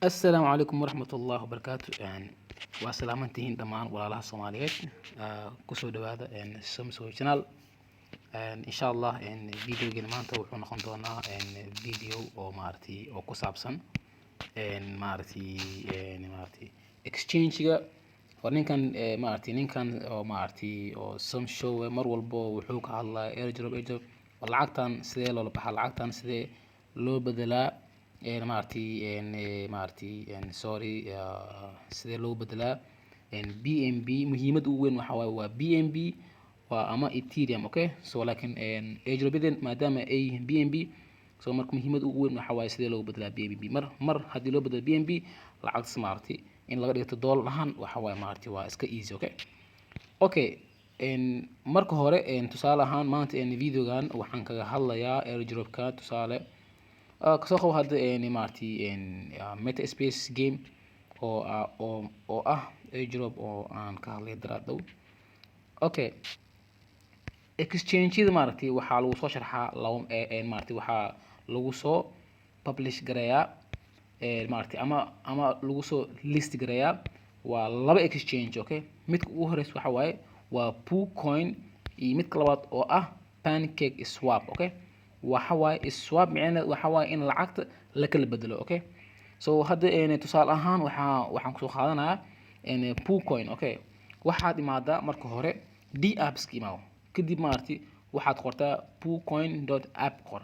السلام عليكم ورحمة الله وبركاته waa salaamantihiin dhammaan walaalaha Soomaaliyeed ku soo dhawaada Samso channel insha Allah videogan maanta wuxuu noqon doonaa video oo ku saabsan exchange-ga oo ninkan oo Samso mar walbo wuxuu ka hadlaa airdrop lacagtan sidee loo baxaa lacagtan sidee loo bedelaa sidee loo bedelaa BNB muhiimad ugu weyn waxa waaye waa BNB waa ama Ethereum okay so laakiin airdropadan maadaama ay yihiin BNB so marka muhiimad ugu weyn waxa waaye sidee loo bedelaa BNB mar haddii loo bedelo BNB lacagtaas in laga dhigto dollar ahaan waxa waaye waa iska easy okay marka hore tusaale ahaan maanta videogan waxaan kaga hadlayaa airdropka tusaale kasoo qabo hadda Metaspace game oo ah airdrop oo aan ka hadlay daraadhow okay exchange-da waxaa lagu soo sharxaa waxaa lagu soo publish gareeyaa ama lagu soo list gareeyaa waa laba exchange okay midka ugu horeysa waxa waaye waa PooCoin iyo midka labaad oo ah PancakeSwap okay waxa waaye swap macnaheedu waxa waaye in lacagta la kala bedelo okay so hadda tusaale ahaan waxaan ku soo qaadanayaa PooCoin okay waxaad imaadaa marka hore apps ka imaado kadib waxaad qortaa PooCoin.app qor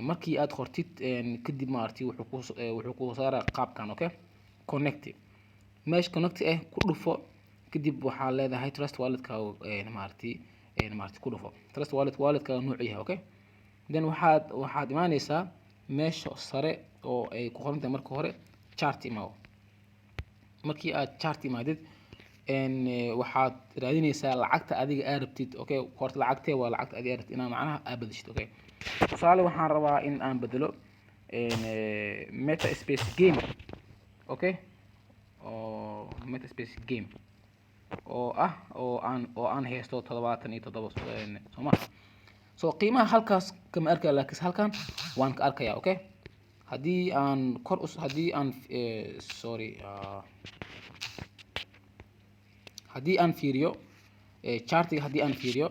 markii aad qortid kadib wuxuu ku saaraa qaabkan okay connect mesh connect ku dhufo kadib waxaa leedahay trust wallet ka ku dhufo trust wallet ka nooc yahay okay then waxaad imaanaysaa meesha sare oo ay ku qoran tahay marka hore chart imaado markii aad chart imaadid waxaad raadinaysaa lacagta adiga aad rabtid okay horta lacagtee waa lacagta adiga aad rabtid inaad macnaha aad bedeshid okay tusaale waxaan rabaa in aan bedelo Metaspace game okay oo Metaspace game oo aan haysto 77 Soomaa so qiimaha halkaas kama arkaya laakiin halkan waan ka arkayaa okay haddii aan fiiriyo chartiga haddii aan fiiriyo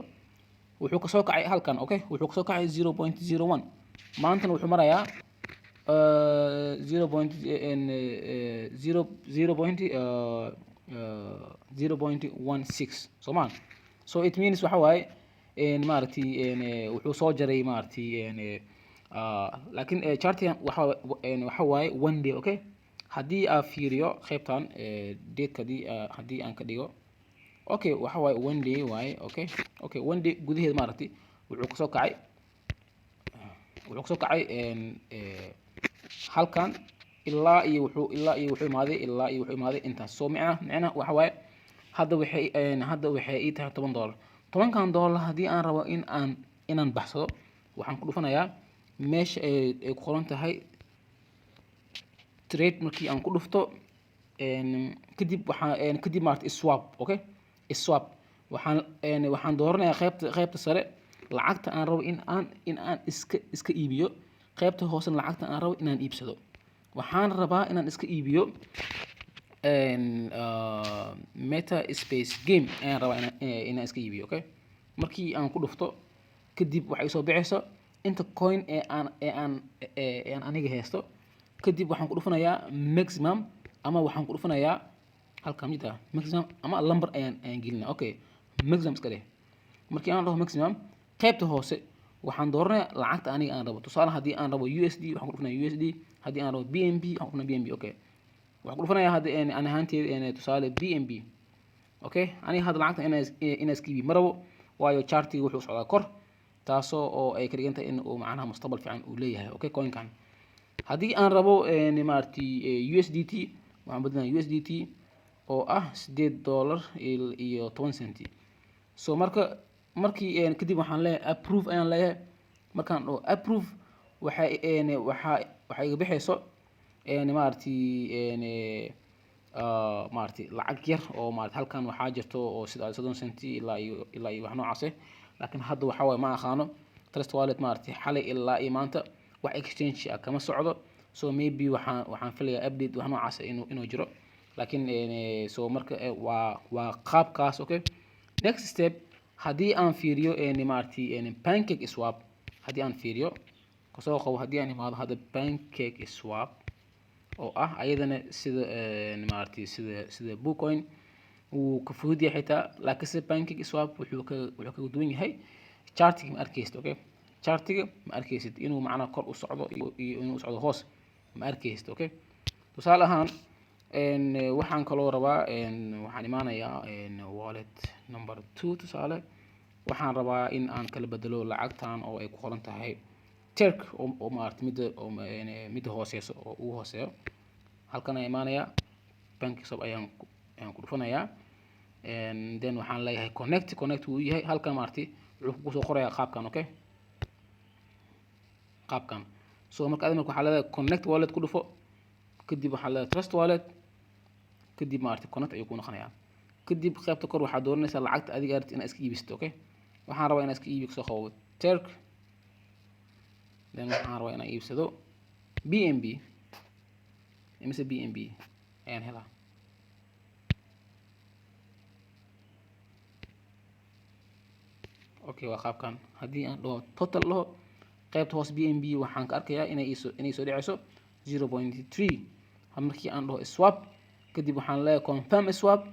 wuxuu ka soo kacay halkan okay wuxuu ka soo kacay 0.01 maantana wuxuu marayaa 0.16 Soomaa so it means waxa waaye wuxuu soo jaray laakiin chartigan waxa waaye one day okay haddii aan fiiriyo qaybtan date haddii aan ka dhigo okay waxa waaye one day waaye okay one day gudaheed wuxuu ka soo kacay halkan ilaa iyo wuxuu imaaday intaas so macnaha waxa waaye hadda waxay ii tahay $10 $10 haddii aan rabo inaan baxsado waxaan ku dhufanayaa meesha ay ku qoran tahay trade markii aan ku dhufto kadib swap okay swap waxaan dooranayaa qaybta sare lacagta aan rabo in aan iska iibiyo qaybta hoose lacagta aan rabo inaan iibsado waxaan rabaa inaan iska iibiyo Metaspace game ayaan rabaa inaan iska iibiyo okay markii aan ku dhufto kadib waxay soo bixayso inta coin aan aniga haysto kadib waxaan ku dhufanayaa maximum ama waxaan ku dhufanayaa halka mid maximum ama number ayaan gelinaa okay maximum iska leh markii aan rabo maximum qaybta hoose waxaan dooranayaa lacagta aniga aan rabo tusaale haddii aan rabo USD waxaan ku dhufanayaa USD haddii aan rabo BNB waxaan ku dhufanayaa BNB okay waxaan ku dhufanayaa hadda aan ahaanteeda tusaale BNB okay aniga hadda lacagta inaan iska iibiyo ma rabo waayo chartiga wuxuu socdaa kor taasoo oo ay ka dhigan tahay in uu macnaha mustaqbal fiican uu leeyahay okay coinkan haddii aan rabo USDT waxaan bedelayaa USDT oo ah $8.10 so markii kadib waxaan leeyahay approve ayaan leeyahay markaan approve waxa iga bixayso lacag yar oo halkan waxaa jirto oo sida 30 cent ilaa iyo wax noocaas laakiin hadda waxa waaye ma aqaano trust wallet xalay ilaa iyo maanta wax exchange kama socdo so maybe waxaan filayaa update wax noocaas inuu jiro, laakiin so marka waa qaabkaas. Okay, next step haddii aan fiiriyo maaragtay pancake swap, haddii aan fiiriyo kasoo qabo, haddii aan imaado hadda pancake swap oo ah ayadana sida maaragtay sida Bitcoin uu ka fudud yahay xitaa, laakiin sida pancake swap wuxuu ka duwan yahay chartiga ma arkaysid. Okay, chartiga ma arkaysid inuu macnaha kor u socdo iyo inuu socdo hoos ma arkaysid. Okay, tusaale ahaan waxaan kaloo rabaa waxaan imaanayaa wallet number 2. tusaale waxaan rabaa in aan kala bedelo lacagtan oo ay ku qoran tahay Turk oo maaragtay midda hooseyso oo ugu hooseeyo. halkan ayaan imaanayaa, pancake swap ayaan ku dhufanayaa, then waxaan leeyahay connect uu yahay halkan maaragtay wuxuu ku soo qorayaa qaabkan. Okay, qaabkan. so marka adiga waxaa leedahay connect wallet ku dhufo, kadib waxaa leedahay trust wallet, kadib maaragtay connect ayuu ku noqonayaa. kadib qaybta kor waxaad dooranaysaa lacagta adiga aad inaad iska iibisto. Okay, waxaan rabaa inaan iska iibiyo kasoo qabo Turk, then waxaan rabaa inaan iibsado BNB mise BNB ayaan helaa. Okay, waa qaabkan. haddii aan dhaho total dhaho qaybta hoos BNB waxaan ka arkayaa inay soo dhacayso 0.3. markii aan dhaho swap, kadib waxaan leeyahay confirm swap,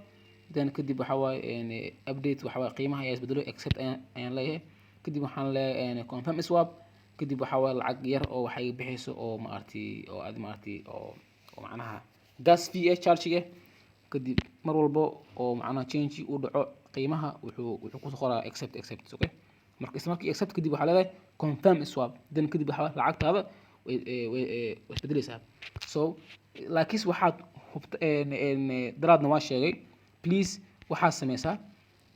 then kadib waxa waaye update, waxa waaye qiimaha ayaa isbedelo, accept ayaan leeyahay. kadib waxaan leeyahay confirm swap, kadib waxa waaye lacag yar oo waxay bixayso oo maaragtay oo aad maaragtay oo macnaha gas fee charge. kadib mar walbo oo macnaha change uu dhaco qiimaha wuxuu ku soo qoraa accept. Okay, markii accept kadib waxaa leedahay confirm swap, then kadib waxa lacagtaada way isbedelaysaa. so laakiin waxaad daraadna waa sheegay, please waxaad sameysaa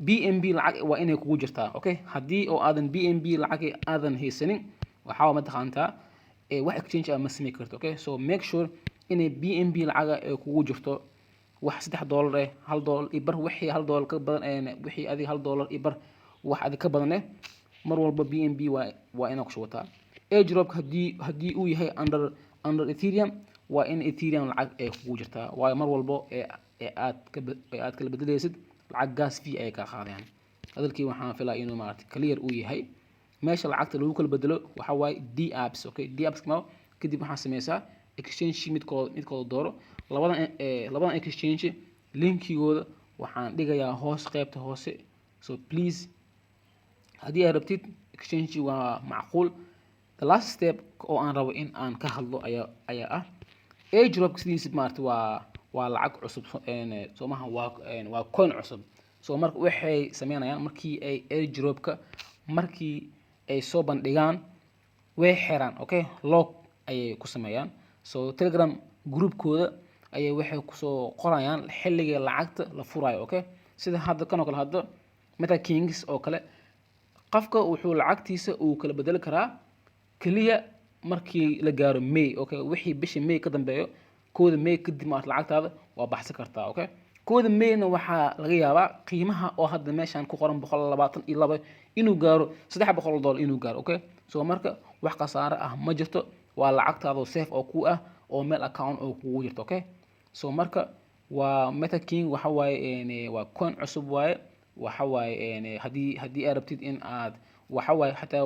BNB lacag waa inay kugu jirtaa. Okay, haddii oo aadan BNB lacag aadan haysanin waxaa ma taqaantaa wax exchange ma sameyn karto. Okay, so make sure inay BNB lacag kugu jirto wax $3 $1 iyo bar, wixii $1 ka badan wixii adiga $1 iyo bar wax adiga ka badan mar walba BNB waa inaad ku shubataa. airdrop haddii uu yahay under Ethereum waa in Ethereum lacag kugu jirtaa, waayo mar walba aad kala bedelaysid lacag gas fee ay ka qaadayaan. hadalkii waxaan filaa inuu maaragtay clear uu yahay. meesha lacagta lagu kala bedelo waxa waaye dApps. Okay, dApps kadib waxaan sameysaa exchange midkooda dooro, labadan exchange linkigooda waxaan dhigayaa hoos qaybta hoose. so please haddii aad rabtid exchange waa macquul. the last step oo aan rabo in aan ka hadlo ayaa ah airdrop. sidiisa maaragtay waa lacag cusub, soomaha waa coin cusub. so marka waxay sameynayaan markii ay airdropka markii ay soo bandhigaan way xiraan. Okay, lock ayay ku sameeyaan. so telegram groupkooda ayay waxay kusoo qorayaan xilliga lacagta la furayo. Okay, sida hadda kan oo kale, hadda Meta Kings oo kale, qofka wuxuu lacagtiisa uu kala bedeli karaa kaliya markii la gaaro May. Okay, wixii bisha May ka dambeeyo kooda May kadib maaragtay lacagtaada waa baxsan kartaa. Okay, kooda Mayna waxaa laga yaabaa qiimaha oo hadda meeshaan ku qoran $122 inuu gaaro $300 inuu gaaro. Okay, so marka wax khasaare ah ma jirto, waa lacagtaada safe oo ku ah oo meel account oo kugu jirto. Okay, so marka waa Meta King waxa waaye waa coin cusub waaye. waxa waaye haddii aad rabtid in aad waxa waaye xataa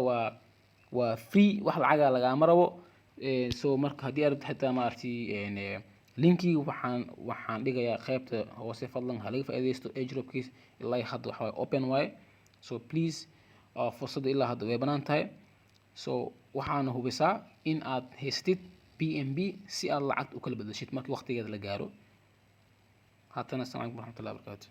waa free, wax lacag lagama rabo. so marka haddii aad rabtid xataa maaragtay linkii waxaan dhigayaa qaybta hoose, fadlan ha laga faa'iidaysto. airdropkiis ilaa hadda waxa waaye open waaye. so please fursadda ilaa hadda way banaan tahay. so waxaana hubisaa in aad haystid BNB si aad lacag u kala bedeshid markii waqtigeeda la gaaro. haatana assalaamu calaykum waraxmatullahi wabarakaatu.